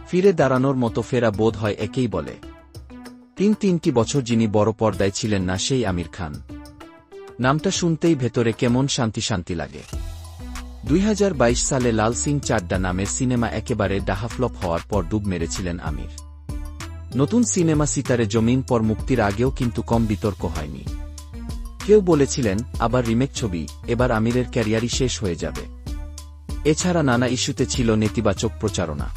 ফিরে দাঁড়ানোর মতো ফেরা বোধ হয় একেই বলে। 3 বছর যিনি বড় পর্দায় ছিলেন না সেই আমির খান। নামটা শুনতেই ভেতরে কেমন শান্তি শান্তি লাগে। 2022 সালে লাল সিং চাড্ডা নামের সিনেমা একেবারে ডাহাফ্লপ হওয়ার পর ডুব মেরেছিলেন আমির। নতুন সিনেমা সিতারে জমিন পর মুক্তির আগেও কিন্তু কম বিতর্ক হয়নি। কেউ বলেছিলেন আবার রিমেক ছবি, এবার আমিরের ক্যারিয়ারই শেষ হয়ে যাবে। এছাড়া নানা ইস্যুতে ছিল নেতিবাচক প্রচারণা।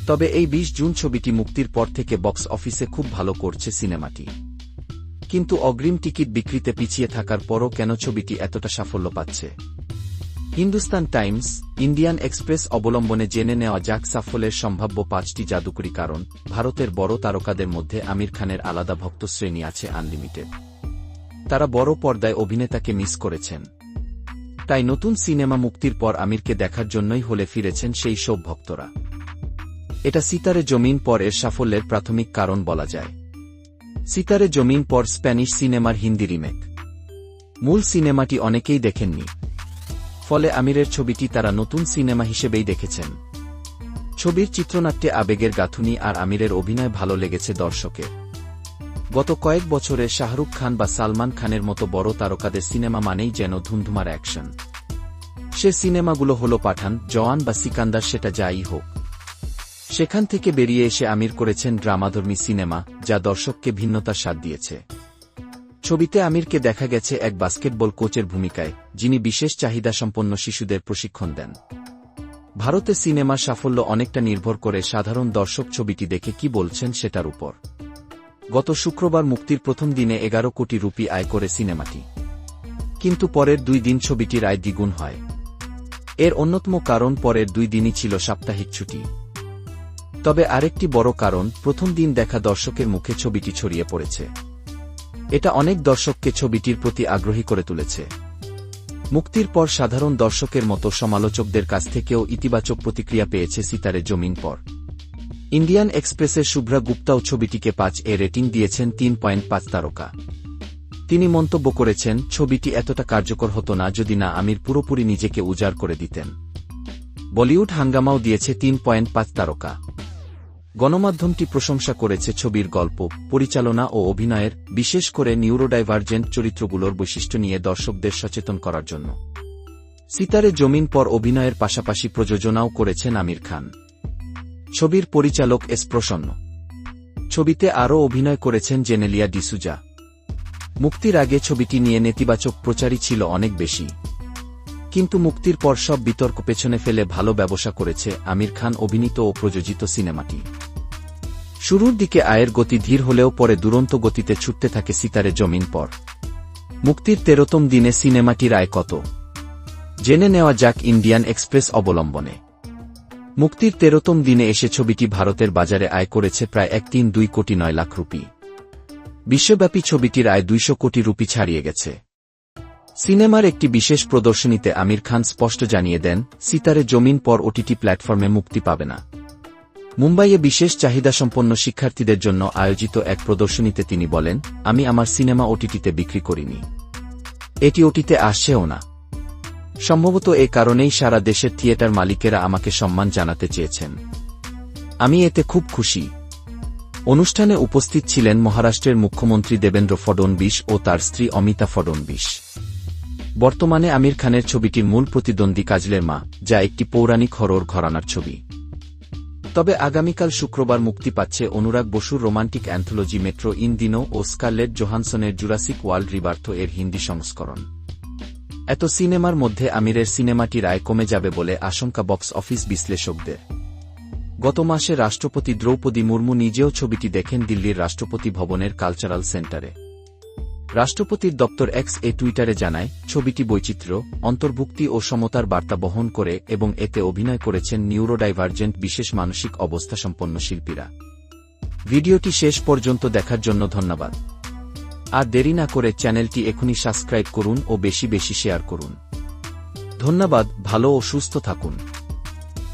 তবে এই 20 জুন ছবিটি মুক্তির পর থেকে বক্স অফিসে খুব ভালো করছে সিনেমাটি। কিন্তু অগ্রিম টিকিট বিক্রিতে পিছিয়ে থাকার পরও কেন ছবিটি এতটা সাফল্য পাচ্ছে? হিন্দুস্তান টাইমস, ইন্ডিয়ান এক্সপ্রেস অবলম্বনে জেনে নেওয়া যাক সাফল্যের সম্ভাব্য 5টি জাদুকরী কারণ। ভারতের বড় তারকাদের মধ্যে আমির খানের আলাদা ভক্ত শ্রেণী আছে আনলিমিটেড। তারা বড় পর্দায় অভিনেতাকে মিস করেছেন। তাই নতুন সিনেমা মুক্তির পর আমিরকে দেখার জন্যই হলে ফিরেছেন সেই সব ভক্তরা। এটা সিতারে জমিন পর এর সাফল্যের প্রাথমিক কারণ বলা যায়। সিতারে জমিন পর স্প্যানিশ সিনেমার হিন্দি রিমেক। মূল সিনেমাটি অনেকেই দেখেননি। ফলে আমিরের ছবিটি তারা নতুন সিনেমা হিসেবেই দেখেছেন। ছবির চিত্রনাট্যে আবেগের গাঁথুনি আর আমিরের অভিনয় ভালো লেগেছে দর্শকের। গত কয়েক বছরে শাহরুখ খান বা সালমান খানের মতো বড় তারকাদের সিনেমা মানেই যেন ধুমধুমার অ্যাকশন। সে সিনেমাগুলো হলো পাঠান, জওয়ান বা সিকান্দার, সেটা যাই হোক। সেখান থেকে বেরিয়ে এসে আমির করেছেন ড্রামাধর্মী সিনেমা, যা দর্শককে ভিন্নতার স্বাদ দিয়েছে। ছবিতে আমিরকে দেখা গেছে এক বাস্কেটবল কোচের ভূমিকায়, যিনি বিশেষ চাহিদাসম্পন্ন শিশুদের প্রশিক্ষণ দেন। ভারতে সিনেমার সাফল্য অনেকটা নির্ভর করে সাধারণ দর্শক ছবিটি দেখে কি বলছেন সেটার উপর। গত শুক্রবার মুক্তির প্রথম দিনে 11 কোটি রুপি আয় করে সিনেমাটি। কিন্তু পরের 2 দিন ছবিটির আয় দ্বিগুণ হয়। এর অন্যতম কারণ পরের 2 দিনই ছিল সাপ্তাহিক ছুটি। তবে আরেকটি বড় কারণ, প্রথম দিন দেখা দর্শকের মুখে ছবিটি ছড়িয়ে পড়েছে। এটা অনেক দর্শককে ছবিটির প্রতি আগ্রহী করে তুলেছে। মুক্তির পর সাধারণ দর্শকের মতো সমালোচকদের কাছ থেকেও ইতিবাচক প্রতিক্রিয়া পেয়েছে সিতারে জমিন পর। ইন্ডিয়ান এক্সপ্রেসের শুভ্রা গুপ্তাও ছবিটিকে 5 রেটিং দিয়েছেন 3.5 তারকা। তিনি মন্তব্য করেছেন, ছবিটি এতটা কার্যকর হতো না যদি না আমির পুরোপুরি নিজেকে উজাড় করে দিতেন। বলিউড হাঙ্গামাও দিয়েছে 3.5 তারকা। গণমাধ্যমটি প্রশংসা করেছে ছবির গল্প, পরিচালনা ও অভিনয়ের, বিশেষ করে নিউরোডাইভার্জেন্ট চরিত্রগুলোর বৈশিষ্ট্য নিয়ে দর্শকদের সচেতন করার জন্য। সিতারে জমিন পর অভিনয়ের পাশাপাশি প্রযোজনাও করেছেন আমির খান। ছবির পরিচালক এস প্রসন্ন। ছবিতে আরও অভিনয় করেছেন জেনেলিয়া ডিসুজা। মুক্তির আগে ছবিটি নিয়ে নেতিবাচক প্রচারই ছিল অনেক বেশি। কিন্তু মুক্তির পর সব বিতর্ক পেছনে ফেলে ভালো ব্যবসা করেছে আমির খান অভিনীত ও প্রযোজিত সিনেমাটি। শুরুর দিকে আয়ের গতি ধীর হলেও পরে দুরন্ত গতিতে ছুটতে থাকে সিতারে জমিন পর। মুক্তির 13তম দিনে সিনেমাটির আয় কত জেনে নেওয়া যাক ইন্ডিয়ান এক্সপ্রেস অবলম্বনে। মুক্তির 13তম দিনে এসে ছবিটি ভারতের বাজারে আয় করেছে প্রায় 1.32 কোটি 9 লাখ রুপি। বিশ্বব্যাপী ছবিটির আয় 200 কোটি রুপি ছাড়িয়ে গেছে। সিনেমার একটি বিশেষ প্রদর্শনীতে আমির খান স্পষ্ট জানিয়ে দেন, সিতারে জমিন পর ওটিটি প্ল্যাটফর্মে মুক্তি পাবে না। মুম্বাইয়ে বিশেষ চাহিদাসম্পন্ন শিক্ষার্থীদের জন্য আয়োজিত এক প্রদর্শনীতে তিনি বলেন, আমি আমার সিনেমা ওটিটিতে বিক্রি করিনি। এটি ওটিতে আসছেও না। সম্ভবত এ কারণেই সারা দেশের থিয়েটার মালিকেরা আমাকে সম্মান জানাতে চেয়েছেন। আমি এতে খুব খুশি। অনুষ্ঠানে উপস্থিত ছিলেন মহারাষ্ট্রের মুখ্যমন্ত্রী দেবেন্দ্র ফডনবিস ও তার স্ত্রী অমিতা ফডনবিস। বর্তমানে আমির খানের ছবিটির মূল প্রতিদ্বন্দ্বী কাজলের মা, যা একটি পৌরাণিক হরর ঘরানার ছবি। তবে আগামীকাল শুক্রবার মুক্তি পাচ্ছে অনুরাগ বসুর রোমান্টিক অ্যান্থোলজি মেট্রো ইন দিনো ও স্কারলেট জোহানসনের জুরাসিক ওয়ার্ল্ড রিবার্থ এর হিন্দি সংস্করণ। এত সিনেমার মধ্যে আমিরের সিনেমাটির আয় কমে যাবে বলে আশঙ্কা বক্স অফিস বিশ্লেষকদের। গত মাসে রাষ্ট্রপতি দ্রৌপদী মুর্মু নিজেও ছবিটি দেখেন দিল্লির রাষ্ট্রপতি ভবনের কালচারাল সেন্টারে। রাষ্ট্রপতির দপ্তর এক্স টুইটারে জানায়, ছবিটি বৈচিত্র্য, অন্তর্ভুক্তি ও সমতার বার্তা বহন করে এবং এতে অভিনয় করেছেন নিউরোডাইভার্জেন্ট বিশেষ মানসিক অবস্থাসম্পন্ন শিল্পীরা। ভিডিওটি শেষ পর্যন্ত দেখার জন্য ধন্যবাদ। আর দেরি না করে চ্যানেলটি এখনই সাবস্ক্রাইব করুন ও বেশি বেশি শেয়ার করুন। ধন্যবাদ। ভালো ও সুস্থ থাকুন।